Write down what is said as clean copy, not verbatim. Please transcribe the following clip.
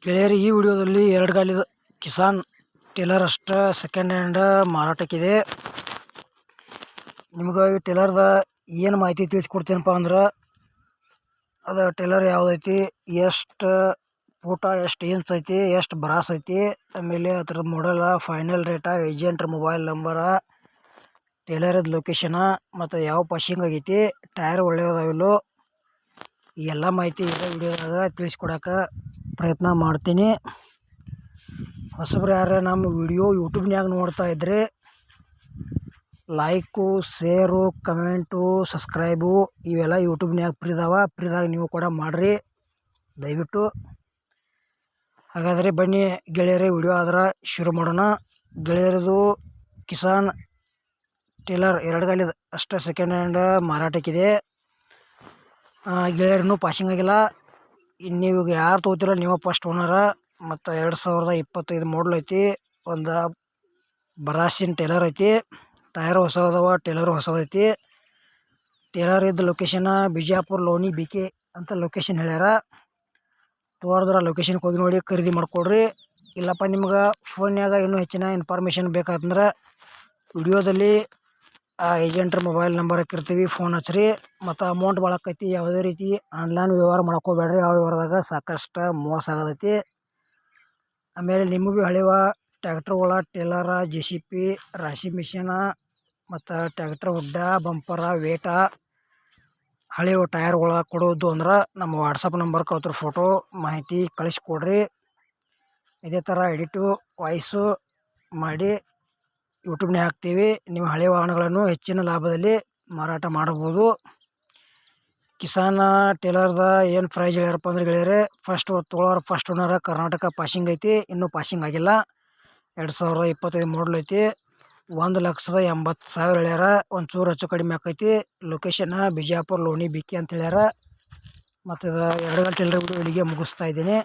ಗೆಳೆಯರು, ಈ ವಿಡಿಯೋದಲ್ಲಿ 2 ಗಾಲಿದ ಕಿಸಾನ್ ಟೇಲರ್ ಅಷ್ಟ ಸೆಕೆಂಡ್ ಹ್ಯಾಂಡ್ ಮಾರಾಟಕ್ಕಿದೆ. ನಿಮ್ಗೆ ಈ ಟೇಲರ್ದ ಏನು ಮಾಹಿತಿ ತಿಳಿಸ್ಕೊಡ್ತೀನಪ್ಪ ಅಂದ್ರೆ, ಅದು ಟೇಲರ್ ಯಾವುದೈತಿ, ಎಷ್ಟು ಫೂಟ, ಎಷ್ಟು ಇಂಚ್ ಐತಿ, ಎಷ್ಟು ಬ್ರಾಸ್ ಐತಿ, ಆಮೇಲೆ ಅದ್ರ ಮಾಡಲ, ಫೈನಲ್ ರೇಟ, ಏಜೆಂಟ್ರ ಮೊಬೈಲ್ ನಂಬರ, ಟೇಲರ್ದ ಲೊಕೇಶನ, ಮತ್ತು ಯಾವ ಪಾಶಿಂಗ್ ಆಗೈತಿ, ಟೈರ್ ಒಳ್ಳೆಯದಾವಿಲ್ಲೋ, ಈ ಎಲ್ಲ ಮಾಹಿತಿ ಇರೋ ವಿಡಿಯೋದಾಗ ತಿಳಿಸ್ಕೊಡಕ್ಕೆ ಪ್ರಯತ್ನ ಮಾಡ್ತೀನಿ. ಹೊಸಬ್ರು ಯಾರು ನಮ್ಮ ವಿಡಿಯೋ ಯೂಟ್ಯೂಬ್ನ್ಯಾಗ ನೋಡ್ತಾ ಇದ್ರೆ ಲೈಕು, ಶೇರು, ಕಮೆಂಟು, ಸಬ್ಸ್ಕ್ರೈಬು ಇವೆಲ್ಲ ಯೂಟ್ಯೂಬ್ನ್ಯಾಗ ಫ್ರೀದಾಗ ನೀವು ಕೂಡ ಮಾಡಿರಿ ದಯವಿಟ್ಟು. ಹಾಗಾದರೆ ಬನ್ನಿ ಗೆಳೆಯರೇ, ವಿಡಿಯೋ ಆದ್ರೆ ಶುರು ಮಾಡೋಣ. ಗೆಳೆಯರದು ಕಿಸಾನ್ ಟೇಲರ್ 2 ಗಾಲಿದ ಅಷ್ಟ ಸೆಕೆಂಡ್ ಹ್ಯಾಂಡ್ ಮಾರಾಟಕ್ಕಿದೆ. ಗೆಳೆಯರನ್ನು ಪಾಸಿಂಗ್ ಆಗಿಲ್ಲ. ನೀವು ಯಾರು ತೊಗೋತೀರ ನೀವು ಫಸ್ಟ್ ಓನರ. ಮತ್ತು 2025 ಮಾಡಲ್ ಐತಿ. ಒಂದು ಬ್ರಾಸಿನ ಟೇಲರ್ ಐತಿ. ಟೈರ್ ಹೊಸದವ, ಟೇಲರು ಹೊಸದೈತಿ. ಟೇಲರ್ ಇದ್ದ ಲೊಕೇಶನ್ ಬಿಜಾಪುರ, ಲೋಣಿ, ಬಿಕೆ ಅಂತ ಲೊಕೇಶನ್ ಹೇಳ್ಯಾರ. ತೋರಿದ್ರೆ ಲೊಕೇಶನ್ಗೆ ಹೋಗಿ ನೋಡಿ ಖರೀದಿ ಮಾಡ್ಕೊಡ್ರಿ. ಇಲ್ಲಪ್ಪ ನಿಮ್ಗೆ ಫೋನ್ಯಾಗ ಇನ್ನೂ ಹೆಚ್ಚಿನ ಇನ್ಫಾರ್ಮೇಷನ್ ಬೇಕಾದಂದ್ರೆ ವಿಡಿಯೋದಲ್ಲಿ ಆ ಏಜೆಂಟ್ರ ಮೊಬೈಲ್ ನಂಬರ್ ಹಾಕಿರ್ತೀವಿ, ಫೋನ್ ಹಚ್ಚಿರಿ. ಮತ್ತು ಅಮೌಂಟ್ ಭಾಳ ಆಕೈತಿ. ಯಾವುದೇ ರೀತಿ ಆನ್ಲೈನ್ ವ್ಯವಹಾರ ಮಾಡ್ಕೋಬೇಡ್ರಿ. ಆ ವ್ಯವಹಾರದಾಗ ಸಾಕಷ್ಟು ಮೋಸ ಆಗೋದೈತಿ. ಆಮೇಲೆ ನಿಮಗೂ ಹಳೆವ ಟ್ಯಾಕ್ಟ್ರುಗಳ, ಟೇಲರ, JCP, ರಾಶಿ ಮಿಷಿನ, ಮತ್ತು ಟ್ಯಾಕ್ಟ್ರ್ ಹುಡ್ಡ, ಬಂಪರ, ವೇಟ, ಹಳೆವ ಟೈರ್ಗಳ ಕೊಡೋದು ಅಂದ್ರೆ ನಮ್ಮ ವಾಟ್ಸಪ್ ನಂಬರ್ಗೆ ಅದ್ರ ಫೋಟೋ ಮಾಹಿತಿ ಕಳಿಸ್ಕೊಡ್ರಿ. ಇದೇ ಥರ ಎಡಿಟು ವಾಯ್ಸು ಮಾಡಿ ಯೂಟ್ಯೂಬ್ನೇ ಹಾಕ್ತೀವಿ. ನೀವು ಹಳೆಯ ವಾಹನಗಳನ್ನು ಹೆಚ್ಚಿನ ಲಾಭದಲ್ಲಿ ಮಾರಾಟ ಮಾಡಬಹುದು. ಕಿಸಾನ್ ಟೇಲರ್ದ ಏನು ಪ್ರೈಸ್ ಹೇಳ್ಯಾರಪ್ಪ ಅಂದ್ರೆ ಗೆಳೆಯರೆ, ಫಸ್ಟ್ ತೊಗೊಳೋರು ಫಸ್ಟ್ ಓನರ, ಕರ್ನಾಟಕ ಪಾಸಿಂಗ್ ಐತಿ. ಇನ್ನೂ ಪಾಸಿಂಗ್ ಆಗಿಲ್ಲ. 2025 ಮಾಡಲ್ ಐತಿ. 1,80,000 ಹೇಳ್ಯಾರ. ಒಂಚೂರು ಹೆಚ್ಚು ಕಡಿಮೆ ಆಕೈತಿ. ಲೊಕೇಶನ್ ಬಿಜಾಪುರ, ಲೋಣಿ, ಬಿಕೆ ಅಂತ ಹೇಳ್ಯಾರ. ಮತ್ತು ಇದು 2 ಗಾಲಿ ಟೇಲರ್ ವಿಡಿಯೋ ಇಲ್ಲಿಗೆ ಮುಗಿಸ್ತಾ ಇದ್ದೀನಿ.